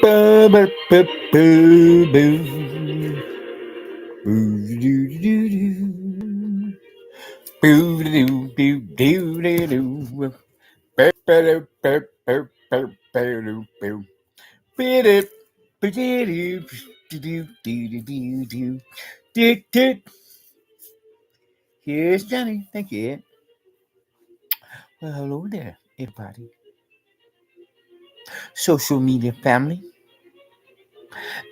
Boo, boo, boo, boo, boo. Boo, doo, doo, doo. Boo, doo, doo, doo, doo, doo. Boo, boo, boo, boo, boo, boo, boo. Boo, doo, boo, doo, doo, doo, doo, doo, doo. Doo, doo. Here's Johnny. Thank you. Well, hello there, everybody. Social media family.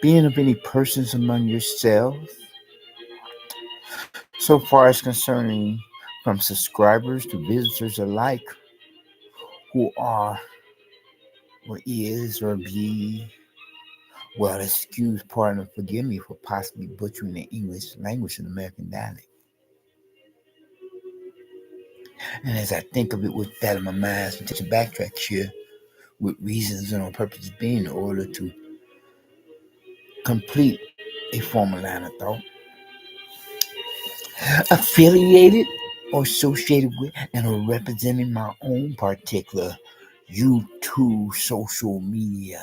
Being of any persons among yourselves. So far as concerning from subscribers to visitors alike who are or is or be, well, excuse, pardon, forgive me for possibly butchering the English language and American dialect. And as I think of it with that in my mind, I to backtrack here with reasons and on purposes being in order to complete a formal line of thought. Affiliated or associated with and or representing my own particular YouTube social media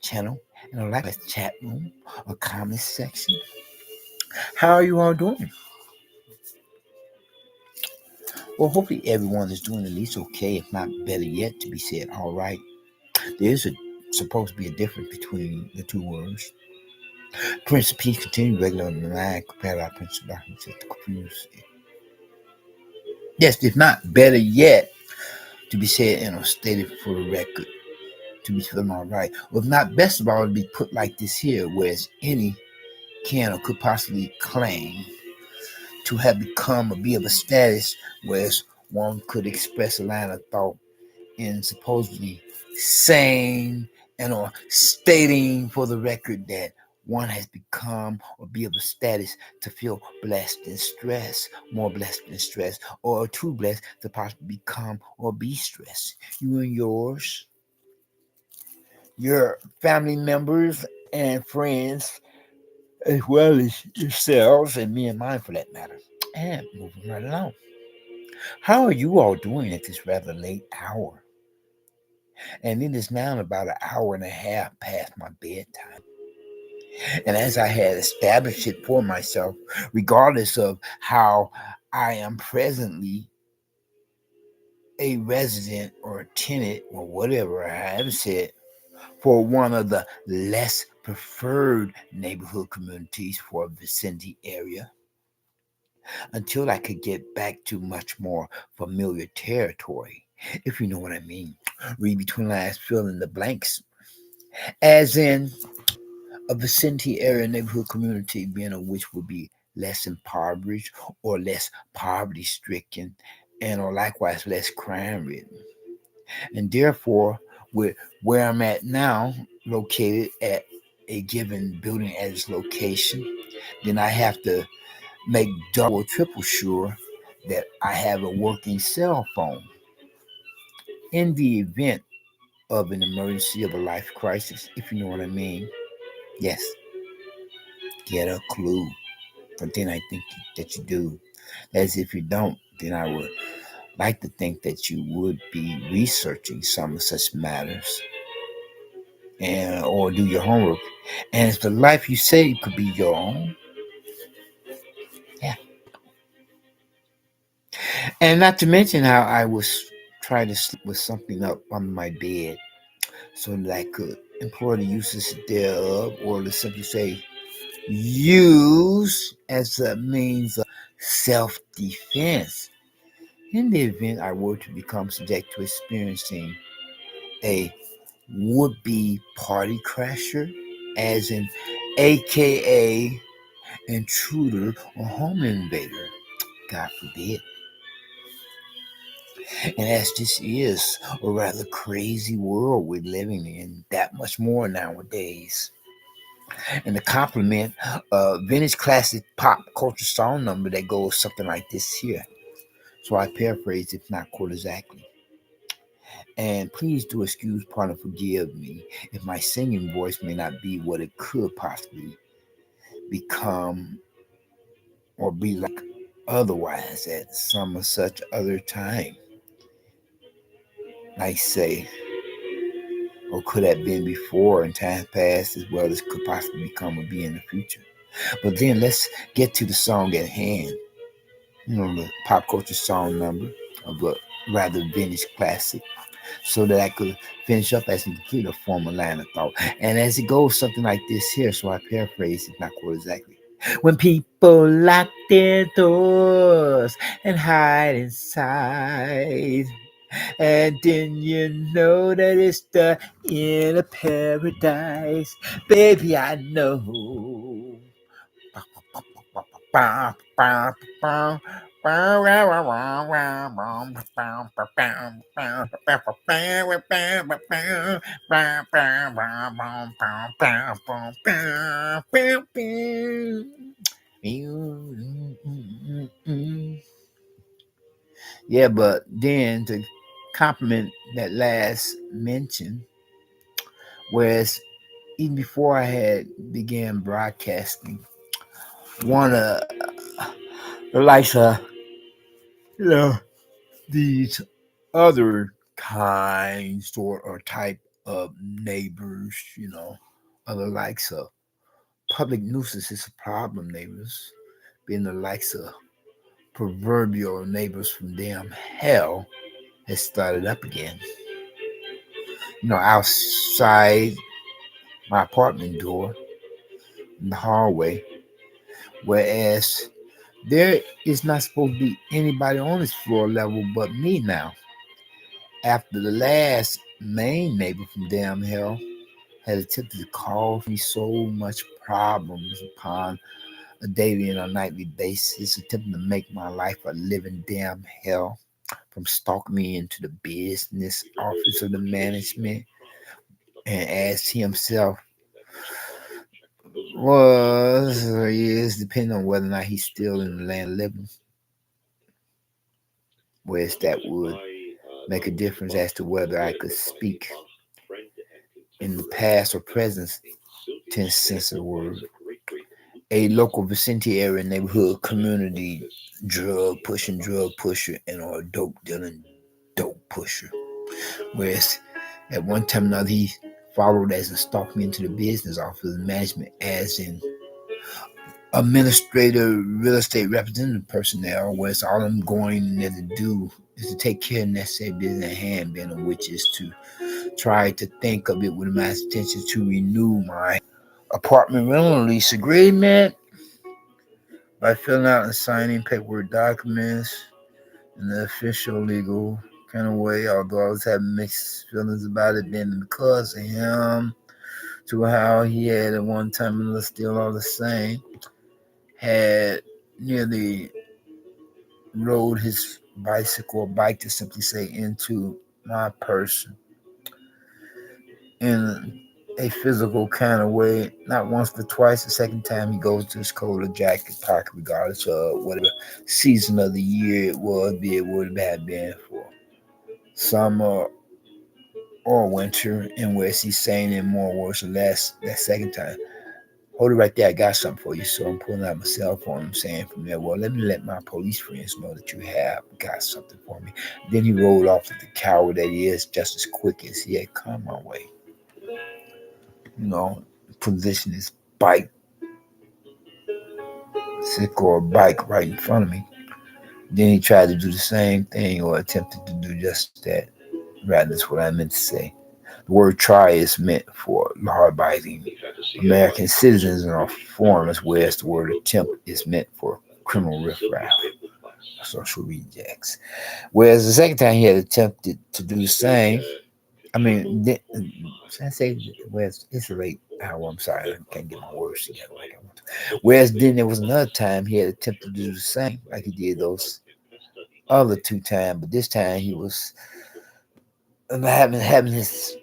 channel and a like chat room or comment section. How are you all doing? Well, hopefully everyone is doing at least okay, if not better yet, to be said all right. There is supposed to be a difference between the two words. Prince of Peace continue regular on the line compared to our Prince of Darkness at the confused. Yes, if not better yet, to be said and stated for the record, to be feeling all right. Well, if not best of all, to be put like this here, whereas any can or could possibly claim to have become or be of a status, whereas one could express a line of thought in supposedly saying and or stating for the record that one has become or be of a status to feel blessed and stressed, more blessed and stressed, or too blessed to possibly become or be stressed. You and yours, your family members and friends, as well as yourselves and me and mine for that matter. And moving right along. How are you all doing at this rather late hour? And it is now about an hour and a half past my bedtime. And as I had established it for myself, regardless of how I am presently a resident or a tenant or whatever I have said for one of the less preferred neighborhood communities for a vicinity area, until I could get back to much more familiar territory, if you know what I mean. Read between lines, fill in the blanks. As in a vicinity area neighborhood community being of which would be less impoverished or less poverty stricken and or likewise less crime ridden. And therefore, with where I'm at now, located at a given building at its location, then I have to make double or triple sure that I have a working cell phone in the event of an emergency of a life crisis, if you know what I mean. Yes, get a clue. But then I think that you do. As if you don't, then I would like to think that you would be researching some of such matters and or do your homework. And if the life you say could be your own, yeah. And not to mention how I was trying to sleep with something up on my bed so that I could employ the uses thereof, or to simply say, use as a means of self defense in the event I were to become subject to experiencing a would be party crasher, as in AKA intruder or home invader. God forbid. And as this is a rather crazy world we're living in, that much more nowadays. And to compliment a vintage classic pop culture song number that goes something like this here. So I paraphrase, if not quote exactly. And please do excuse, pardon, forgive me if my singing voice may not be what it could possibly become or be like otherwise at some such other time. Like say, or could have been before in times past, as well as could possibly become or be in the future. But then let's get to the song at hand. The pop culture song number of a rather vintage classic, so that I could finish up as and complete a former line of thought. And as it goes, something like this here, so I paraphrase it, not quite exactly. When people lock their doors and hide inside, and then you know that it's the inner paradise. Baby, I know. Yeah, but then to compliment that last mention, whereas even before I had began broadcasting, one of the likes of you know these other kinds or type of neighbors, other likes of public nuisance is a problem neighbors, being the likes of proverbial neighbors from damn hell has started up again. Outside my apartment door in the hallway, whereas there is not supposed to be anybody on this floor level but me now. After the last main neighbor from damn hell had attempted to cause me so much problems upon a daily and a nightly basis, attempting to make my life a living damn hell, from stalking me into the business office of the management, and as he himself was or is, depending on whether or not he's still in the land of living, whereas that would make a difference as to whether I could speak in the past or present tense sense of the word. A local vicinity area neighborhood community drug pusher, and or dope dealing dope pusher. Whereas at one time or another he followed as and stalked me into the business office of management as in administrator, real estate representative personnel, where it's all I'm going there to do is to take care of necessary business at hand, being which is to try to think of it with my intention to renew my apartment rental lease agreement by filling out and signing paperwork documents in the official legal kind of way, although I was having mixed feelings about it then because of him, to how he had at one time and still all the same, had nearly rode his bicycle or bike to simply say into my person in a physical kind of way, not once but twice. The second time he goes to his coat or jacket pocket, regardless of whatever season of the year it was, be it would have been for summer or winter, in which he's saying in more words or less that second time. Hold it right there, I got something for you. So I'm pulling out my cell phone. I'm saying from there, well, let me let my police friends know that you have got something for me. Then he rolled off like the coward that he is, just as quick as he had come my way. Position his bicycle or bike right in front of me. Then he tried to do the same thing or attempted to do just that. Rather, that's what I meant to say. The word try is meant for law-abiding American citizens and are foreigners, whereas the word attempt is meant for criminal riffraff, social rejects. Whereas the second time he had attempted to do the same, should I say, whereas it's a late hour, I'm sorry, I can't get my words together like I want to. Whereas then there was another time he had attempted to do the same, like he did those other two times, but this time he was having his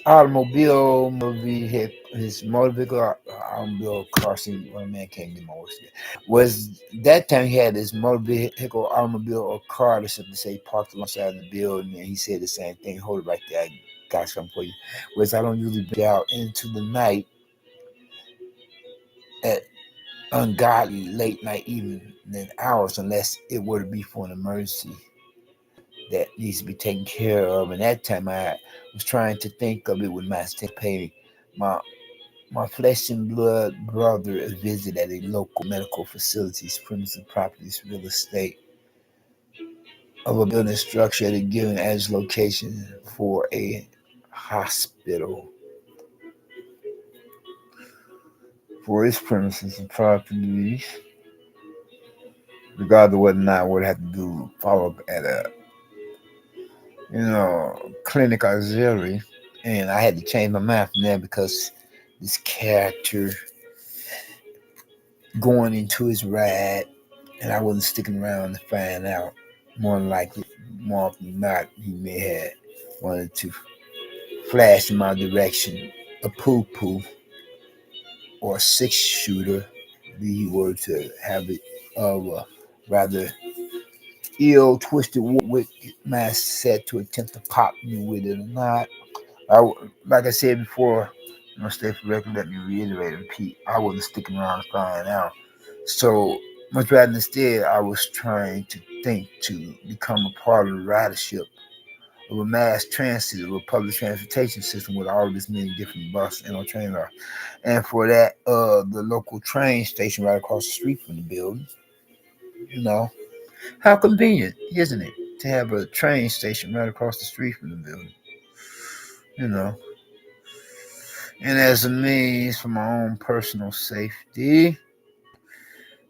automobile movie his motor vehicle automobile crossing. Well, man, can't get my words together. Was that time he had his motor vehicle automobile or car to simply say parked alongside the building, and he said the same thing. Hold it right there, I got something for you. Whereas I don't usually be out into the night at ungodly late night evening hours unless it were to be for an emergency that needs to be taken care of. And that time I was trying to think of it with my pay my my flesh and blood brother a visit at a local medical facilities, premises, properties, real estate of a building structure at a given as location for a hospital for its premises and properties, regardless of whether or not I would have to do follow up at a clinic auxiliary. And I had to change my mind from there because this character going into his ride, and I wasn't sticking around to find out. More than likely, more often than not, he may have wanted to flash in my direction a poo poo or a six shooter, be he were to have it of a rather ill, twisted, wicked mindset to attempt to pop me with it or not. Like I said before, stay for record, let me reiterate and repeat, I wasn't sticking around to find out. So, much rather instead, I was trying to think to become a part of the ridership of a mass transit, of a public transportation system with all of this many different buses and train routes. And for that, the local train station right across the street from the building, you know, how convenient, isn't it, to have a train station right across the street from the building, you know. And as a means for my own personal safety.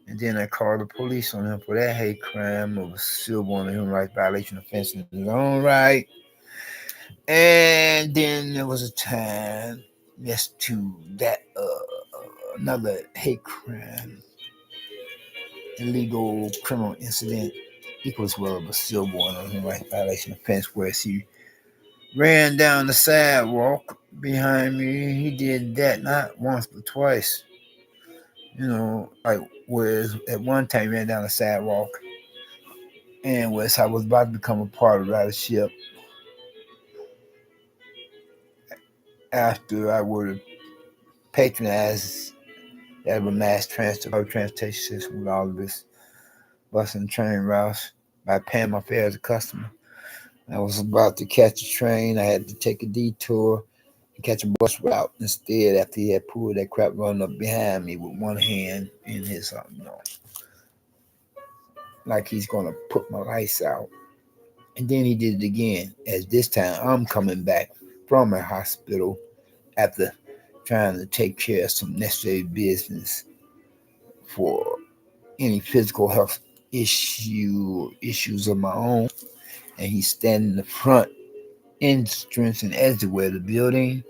And then I called the police on him for that hate crime of a civil and human rights violation offense in his own right. And then there was a time next to that another hate crime, illegal criminal incident equals well of a civil and human rights violation offense where he ran down the sidewalk behind me. He did that not once but twice. Like whereas at one time he ran down the sidewalk and was I was about to become a part of ridership after I would have patronized that of a mass transportation system with all of this bus and train routes by paying my fare as a customer. I was about to catch a train. I had to take a detour and catch a bus route instead after he had pulled that crap run up behind me with one hand in his, like he's going to put my lights out. And then he did it again, as this time I'm coming back from a hospital after trying to take care of some necessary business for any physical health issues of my own. And he's standing in the front entrance and exitway of the building.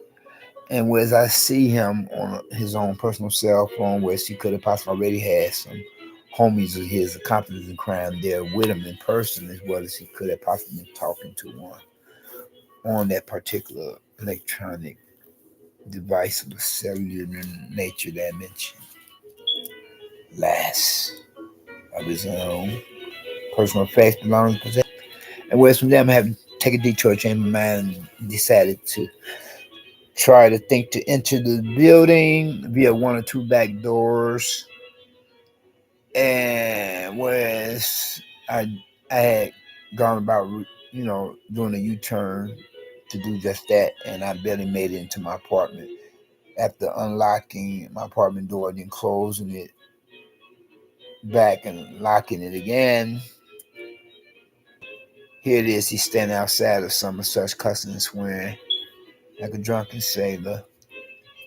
And whereas I see him on his own personal cell phone, where he could have possibly already had some homies of his accomplices in crime there with him in person, as well as he could have possibly been talking to one on that particular electronic device of the cellular nature that I mentioned last, of his own personal effects, belongings, possessions. And whereas from them, I had to take a detour, change my mind, and decided to try to think to enter the building via one or two back doors. And whereas I had gone about doing a U-turn to do just that, and I barely made it into my apartment after unlocking my apartment door and then closing it back and locking it again. Here it is, he's standing outside of some of such cussing and swearing like a drunken sailor,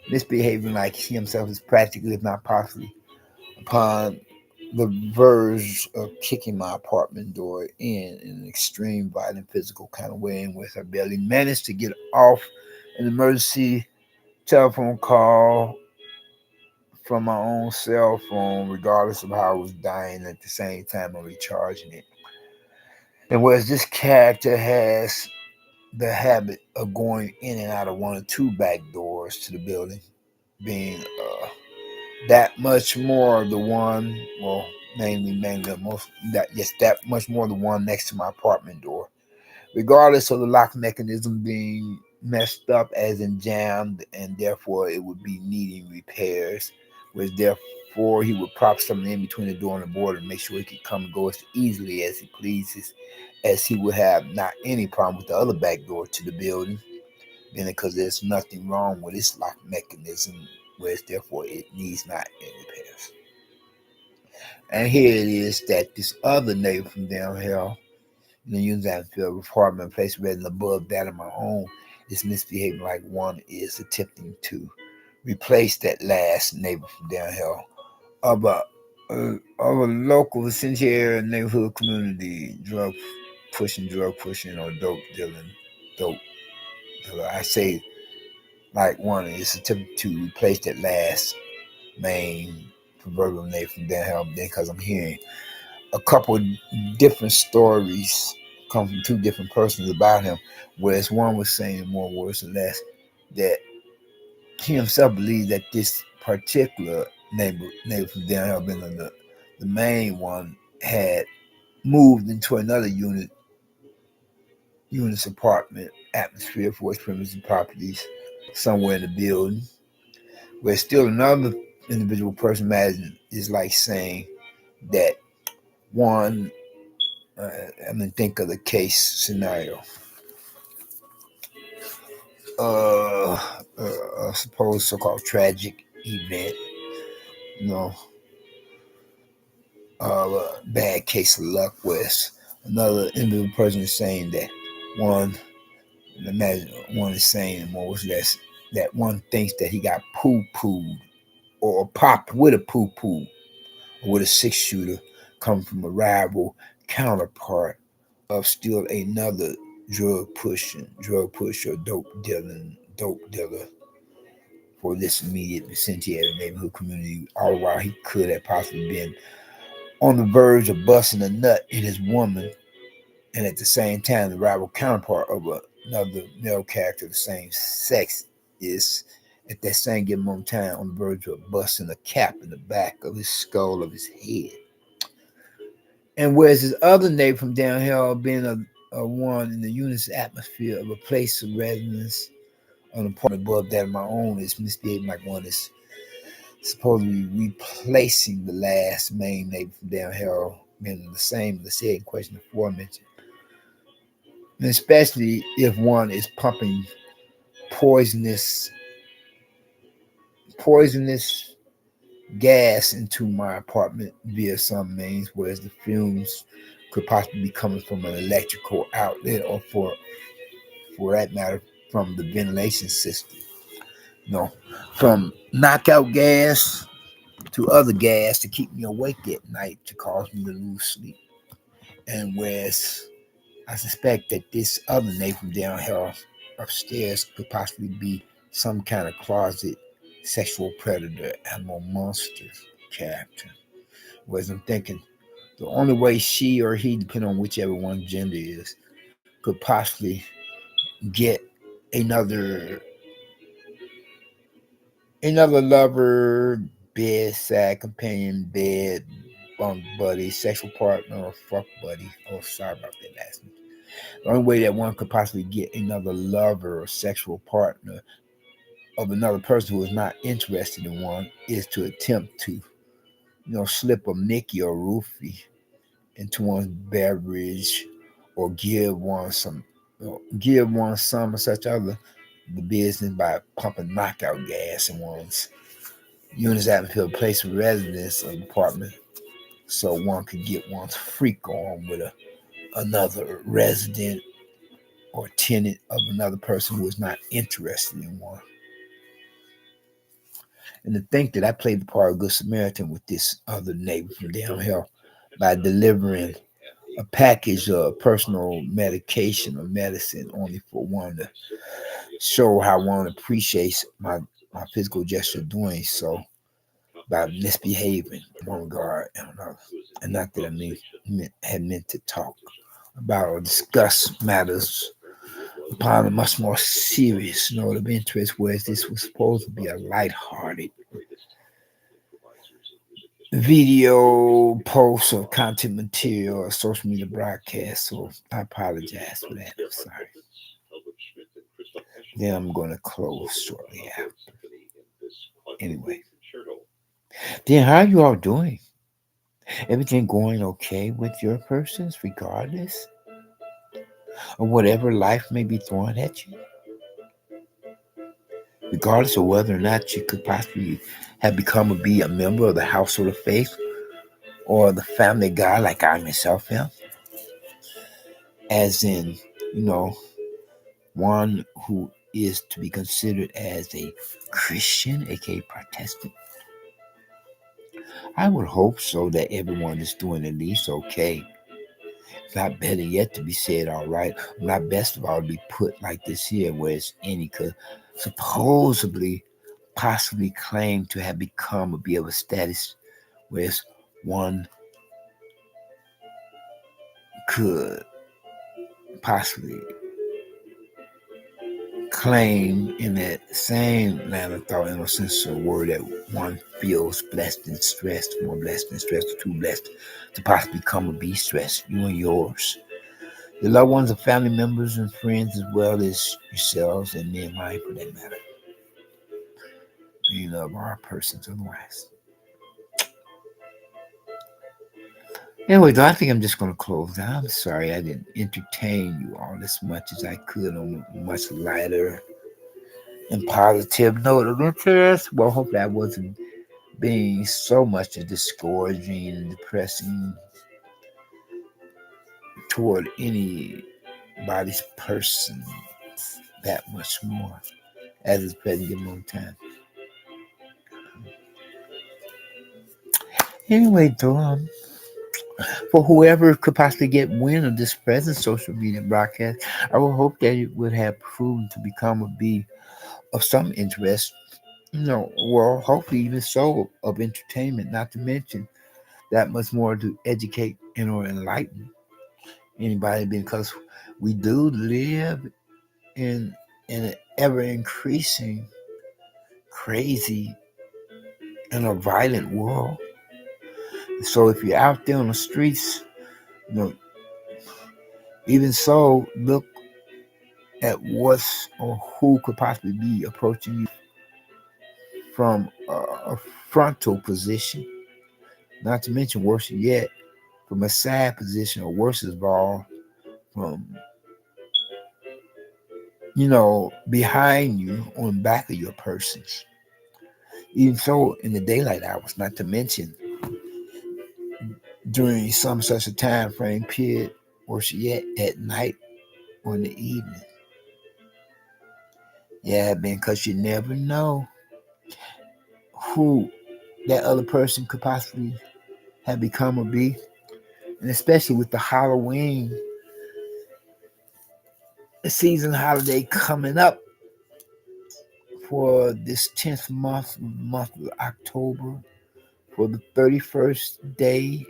misbehaving like he himself is practically, if not possibly, upon the verge of kicking my apartment door in an extreme, violent, physical kind of way, in which I barely managed to get off an emergency telephone call from my own cell phone, regardless of how I was dying at the same time of recharging it. And whereas this character has the habit of going in and out of one or two back doors to the building, being that much more the one, well, mainly most that yes, that much more the one next to my apartment door, regardless of the lock mechanism being messed up as in jammed, and therefore it would be needing repairs, which therefore he would prop something in between the door and the board and make sure he could come and go as easily as he pleases as he would have not any problem with the other back door to the building, being because there's nothing wrong with its lock mechanism, whereas therefore it needs not any repairs. And here it is that this other neighbor from down here in the Unionsville apartment place rather than above that of my own is misbehaving like one is attempting to replace that last neighbor from down here of a local vicinity neighborhood community drug pushing or dope dealing dope dealer. I say like one is attempting to replace that last main proverbial neighbor from down here because I'm hearing a couple different stories come from two different persons about him, whereas one was saying more words or less that he himself believed that this particular neighbor from down here, being the main one, had moved into another unit's apartment atmosphere for its premises and properties somewhere in the building, where still another individual person imagine is like saying that one I mean, think of the case scenario. A supposed so-called tragic event, you know, a bad case of luck, where another individual person is saying that one, imagine one is saying more was less that one thinks that he got poo-pooed or popped with a poo-poo or with a six-shooter coming from a rival counterpart of still another drug pusher, dope dealer for this immediate vicinity of the neighborhood community, all while he could have possibly been on the verge of busting a nut in his woman, and at the same time, the rival counterpart of another male character of the same sex is at that same given moment in time on the verge of busting a cap in the back of his skull of his head. And whereas his other neighbor from down here being a one in the unit's atmosphere of a place of residence on the part above that of my own is misbehaving like one is supposedly replacing the last main neighbor from down here, being the same, the said question aforementioned. And especially if one is pumping poisonous poisonous gas into my apartment via some means, whereas the fumes could possibly be coming from an electrical outlet or for that matter from the ventilation system. You know, from knockout gas to other gas to keep me awake at night to cause me to lose sleep. And whereas I suspect that this other neighbor from down here upstairs could possibly be some kind of closet sexual predator, animal monster character. Whereas I'm thinking the only way she or he, depending on whichever one gender is, could possibly get another another lover, bedside companion, bed bunk buddy, sexual partner, or fuck buddy. Oh, sorry about that last one. The only way that one could possibly get another lover or sexual partner of another person who is not interested in one is to attempt to, slip a Mickey or Roofie into one's beverage or give one some or such other the business by pumping knockout gas in one's unit's atmosphere, a place of residence or apartment, so one could get one's freak on with another resident or tenant of another person who is not interested in one. And to think that I played the part of Good Samaritan with this other neighbor from down here by delivering a package of personal medication or medicine only for one to show how one appreciates my physical gesture doing so by misbehaving in one regard and another. And not that had meant to talk about or discuss matters upon a much more serious note of interest, whereas this was supposed to be a lighthearted video post or content material or social media broadcast. So I apologize for that. I'm sorry. Then I'm going to close shortly after. Anyway, then how are you all doing? Everything going okay with your persons, regardless? or whatever life may be throwing at you, regardless of whether or not you could possibly have become or be a member of the household of faith or the family of God like I myself am, as in, you know, one who is to be considered as a Christian, aka Protestant. I would hope so that everyone is doing at least okay. Not better yet to be said all right. Not best of all to be put like this here, where it's any could supposedly possibly claim to have become or be of a status where it's one could possibly claim in that same line of thought, in a sense of word, that one feels blessed and stressed, more blessed and stressed, or too blessed to possibly come or be stressed, you and yours. Your loved ones and family members and friends, as well as yourselves and me and mine for that matter. You love our persons otherwise. Anyway, though, I think I'm just going to close down. I'm sorry I didn't entertain you all as much as I could on a much lighter and positive note of interest. Well, hopefully I wasn't being so much discouraging and depressing toward anybody's person that much more as it's present given on time. Anyway, though, for whoever could possibly get wind of this present social media broadcast, I would hope that it would have proven to become or be of some interest. Well, hopefully even so of entertainment, not to mention that much more to educate and or enlighten anybody, because we do live in an ever increasing, crazy, and a violent world. So if you're out there on the streets, you know, even so, look at what's or who could possibly be approaching you from a frontal position. Not to mention, worse yet, from a side position, or worse of all, from behind you on back of your persons. Even so, in the daylight hours, not to mention during some such a time frame period, worse yet, at night or in the evening. Yeah, because you never know who that other person could possibly have become or be. And especially with the Halloween season holiday coming up for this 10th month of October, for the 31st day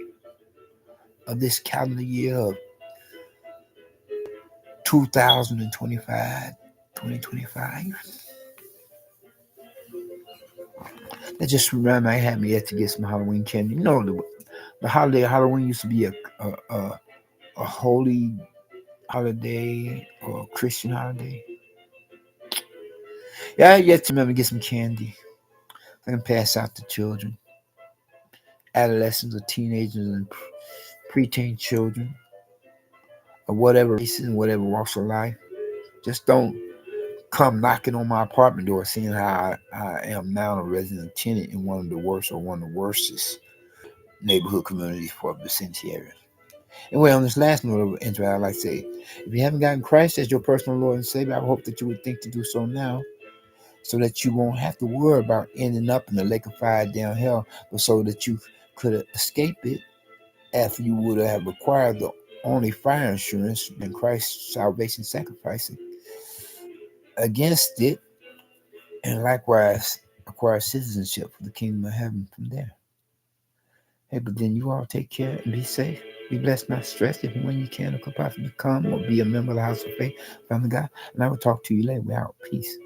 of this calendar year of 2025. 2025. That just reminded me, I had me yet to get some Halloween candy. The holiday Halloween used to be a holy holiday or a Christian holiday. Yeah, I yet to remember get some candy. I can pass out to children, adolescents, or teenagers, and preteen children, or whatever races and whatever walks of life. Just don't come knocking on my apartment door, seeing how I am now a resident tenant in one of the worst or one of the worstest neighborhood communities for the vicinity area. Anyway, on this last note of intro, I'd like to say, if you haven't gotten Christ as your personal Lord and Savior, I hope that you would think to do so now, so that you won't have to worry about ending up in the lake of fire down hell, but so that you could escape it after you would have acquired the only fire insurance and Christ's salvation sacrifice against it, and likewise acquire citizenship for the kingdom of heaven from there. Hey, but then you all take care and be safe. Be blessed, not stressed. If and when you can or could possibly come or be a member of the house of faith, family God. And I will talk to you later. We're out. Peace.